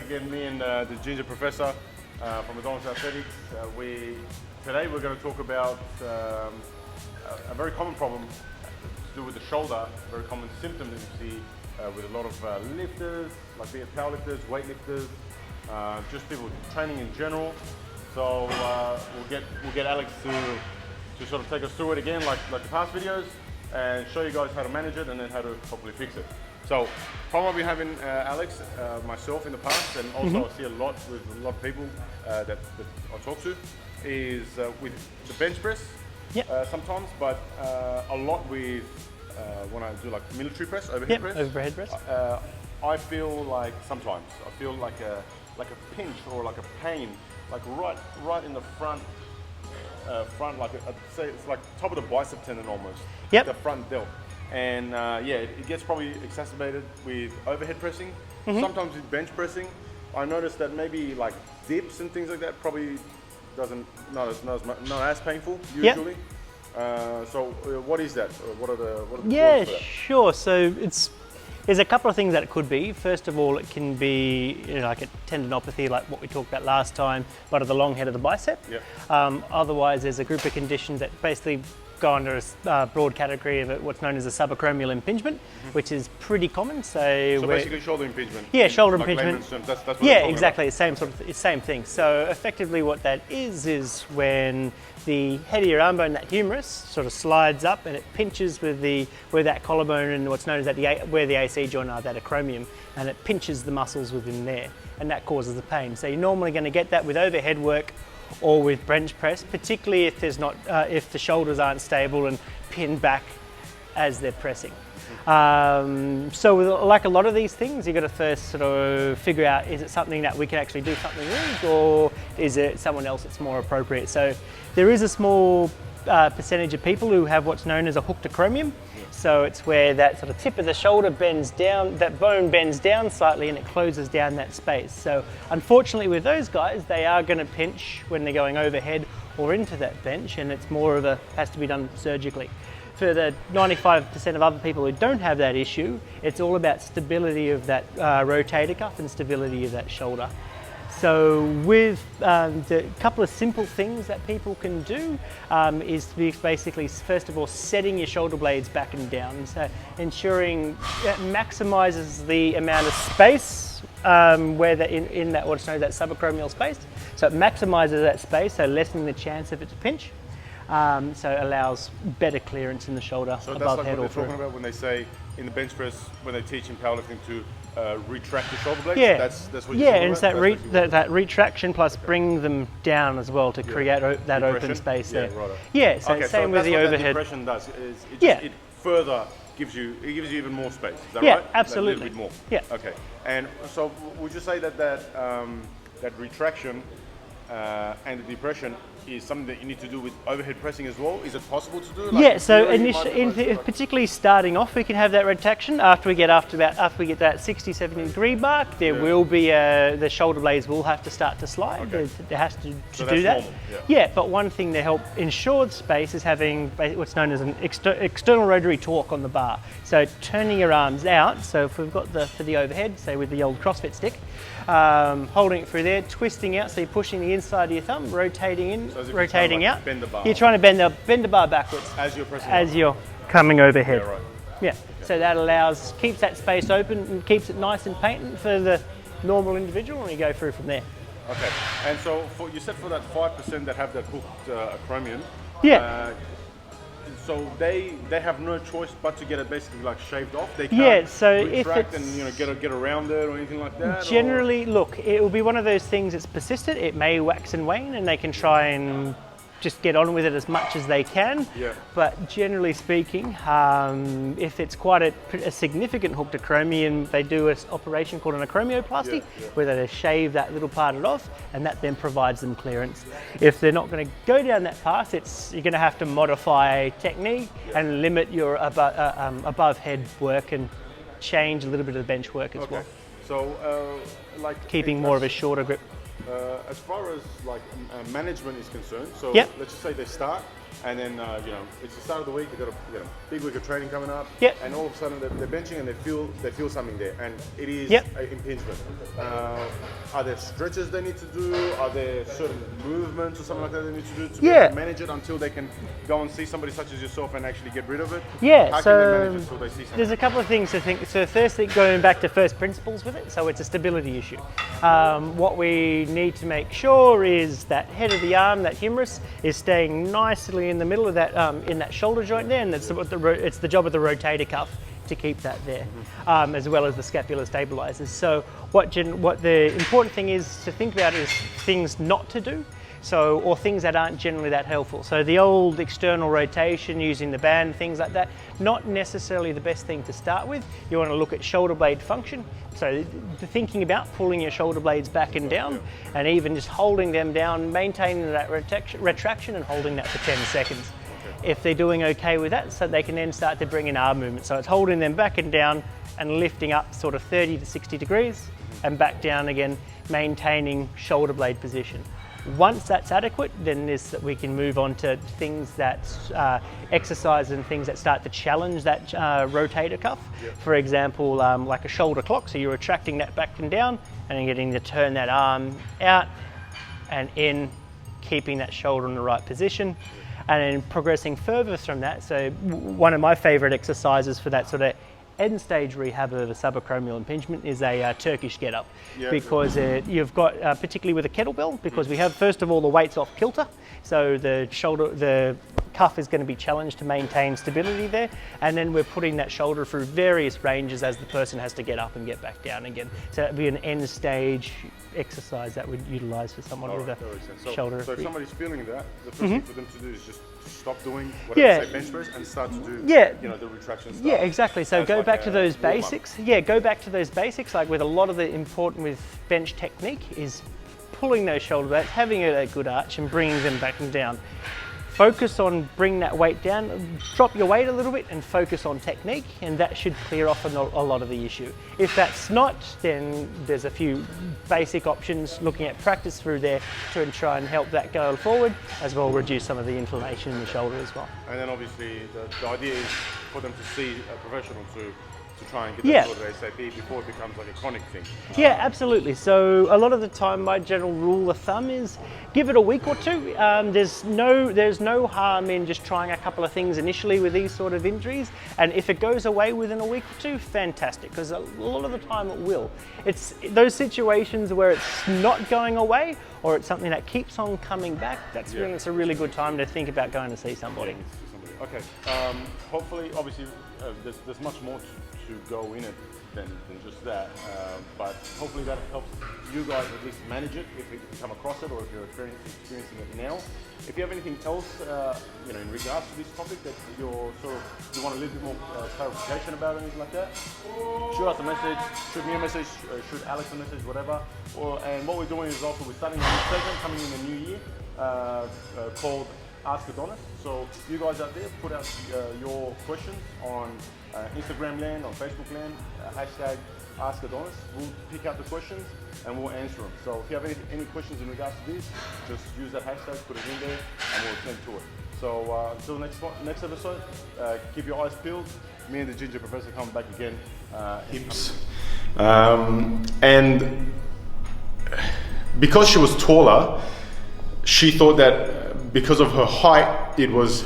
again, me and the Ginger Professor from Adonis Athletics. Today we're going to talk about a very common problem to do with the shoulder, a very common symptom that you see with a lot of lifters, like be it powerlifters, weightlifters, just people training in general. So we'll get Alex to sort of take us through it again, like the past videos, and show you guys how to manage it and then how to hopefully fix it. So from what we have in Alex, myself in the past, and also I see a lot with a lot of people that I talk to, is with the bench press sometimes, but a lot with when I do like military press, overhead press. Overhead press. I feel like sometimes I feel like a pinch or like a pain, like right in the front, like I'd say it's like top of the bicep tendon almost. Yep. The front delt. And it gets probably exacerbated with overhead pressing. Sometimes with bench pressing, I noticed that maybe like dips and things like that probably not as painful usually. So what is that? What are the causes for that? Sure. So there's a couple of things that it could be. First of all, it can be like a tendinopathy, like what we talked about last time, but of the long head of the bicep. Yep. Otherwise, there's a group of conditions that basically go under a broad category of what's known as a subacromial impingement, which is pretty common. So basically shoulder impingement. Yeah, shoulder like impingement. That's what exactly. Same thing. So effectively, what that is when the head of your arm bone, that humerus, sort of slides up and it pinches with where that collarbone and what's known as where the AC joint are, that acromion, and it pinches the muscles within there, and that causes the pain. So you're normally going to get that with overhead work or with bench press, particularly if if the shoulders aren't stable and pinned back as they're pressing. So with like a lot of these things, you've got to first sort of figure out, is it something that we can actually do something with, or is it someone else that's more appropriate? So there is a small percentage of people who have what's known as a hooked acromion. So it's where that sort of tip of the shoulder bends down, that bone bends down slightly and it closes down that space. So unfortunately with those guys, they are going to pinch when they're going overhead or into that bench, and it's more of has to be done surgically. For the 95% of other people who don't have that issue, it's all about stability of that rotator cuff and stability of that shoulder. So with the couple of simple things that people can do is to be basically, first of all, setting your shoulder blades back and down. So ensuring that maximizes the amount of space where in that what's known as that subacromial space. So it maximizes that space, so lessening the chance of it to pinch. So it allows better clearance in the shoulder so above that's head like or through. what they're talking about when they say in the bench press, when they teach in powerlifting to retract the shoulder blades? Yeah, that's what you're and it's that retraction plus bring them down as well to create that depression? open space there. Right. Yeah, so same with the overhead. That depression does is it further gives you even more space. Is that right? Yeah, absolutely. Like a little bit more. Yeah. Okay. And so would you say that retraction and the depression is something that you need to do with overhead pressing as well? Is it possible to do? Like so particularly starting off, we can have that retraction after we get that 60, 70 degree mark. There will be the shoulder blades will have to start to slide. Okay. There has to so do that. Normal. Yeah, but one thing to help ensure space is having what's known as an external rotary torque on the bar. So turning your arms out. So if we've got for the overhead, say with the old CrossFit stick, holding it through there, twisting out. So you're pushing the inside of your thumb, rotating in. So rotating out. Bend the bar. You're trying to bend the bar backwards as you're pressing. As you're coming overhead. Yeah, right. Yeah. Okay. So that keeps that space open and keeps it nice and patent for the normal individual, and you go through from there. Okay. And so you said for that 5% that have that hooked acromion. Yeah. So they have no choice but to get it basically like shaved off. They can't retract and get around it or anything like that. Generally, look, it will be one of those things that's persistent. It may wax and wane, and they can try and just get on with it as much as they can. Yeah. But generally speaking, if it's quite a significant hooked acromion, they do an operation called an acromioplasty, where they shave that little part off, and that then provides them clearance. If they're not going to go down that path, you're going to have to modify technique and limit your above head work and change a little bit of the bench work as well. So, keeping more of a shorter grip. As far as management is concerned, so let's just say they start and then you know, it's the start of the week. They've got a big week of training coming up, Yep. and all of a sudden they're benching and they feel something there, and it is Yep. an impingement. Are there stretches they need to do? Are there certain movements or something like that they need to do to be able to manage it until they can go and see somebody such as yourself and actually get rid of it? Yeah, How so can they manage it until they see something? there's a couple of things to think. So firstly, going back to first principles with it, so it's a stability issue. What we need to make sure is that head of the arm, that humerus, is staying nicely in the middle of that, in that shoulder joint there, and it's the job of the rotator cuff to keep that there, as well as the scapular stabilizers. So what the important thing is to think about is things not to do. So, or things that aren't generally that helpful. So the old external rotation using the band, things like that, not necessarily the best thing to start with. You want to look at shoulder blade function. So thinking about pulling your shoulder blades back and down, and even just holding them down, maintaining that retraction and holding that for 10 seconds. If they're doing okay with that, so they can then start to bring in arm movement. So it's holding them back and down and lifting up sort of 30 to 60 degrees and back down again, maintaining shoulder blade position. Once that's adequate, then we can move on to things that exercise and things that start to challenge that rotator cuff. Yep. For example, like a shoulder clock, so you're retracting that back and down and getting to turn that arm out and in, keeping that shoulder in the right position. And then progressing further from that, so one of my favorite exercises for that sort of end stage rehab of a subacromial impingement is a Turkish get up, because you've got, particularly with a kettlebell, because we have first of all the weights off kilter, so the cuff is going to be challenged to maintain stability there, and then we're putting that shoulder through various ranges as the person has to get up and get back down again. So that'd be an end stage exercise that would utilize for someone with a shoulder. So if somebody's feeling that, the first thing for them to do is just stop doing whatever say bench press and start to do you know, the retraction stuff. Yeah, exactly. So go back to those basics. Yeah, go back to those basics. Like with a lot of the important with bench technique is pulling those shoulder blades, having a good arch and bringing them back and down. Focus on bringing that weight down, drop your weight a little bit and focus on technique, and that should clear off a lot of the issue. If that's not, then there's a few basic options looking at practice through there to try and help that go forward, as well reduce some of the inflammation in the shoulder as well. And then obviously the idea is for them to see a professional to try and get that sort of SAP before it becomes like a chronic thing. Yeah, absolutely. So a lot of the time my general rule of thumb is give it a week or two. There's no harm in just trying a couple of things initially with these sort of injuries, and if it goes away within a week or two, fantastic, because a lot of the time it will. It's those situations where it's not going away or it's something that keeps on coming back, that's when it's a really good time to think about going to see somebody. Okay, hopefully, obviously, there's much more to go in it than just that, but hopefully that helps you guys at least manage it if you come across it or if you're experiencing it now. If you have anything else, you know, in regards to this topic that you want a little bit more clarification about or anything like that, shoot us a message, shoot me a message, shoot Alex a message, whatever. And what we're doing is also we're starting a new segment coming in the new year called Ask Adonis. So you guys out there, put out your questions on Instagram land, on Facebook land, hashtag Ask Adonis. We'll pick out the questions and we'll answer them. So if you have any questions in regards to this, just use that hashtag, put it in there, and we'll attend to it. So until next episode, keep your eyes peeled. Me and the Ginger Professor come back again. Hips. And because she was taller, she thought that because of her height, it was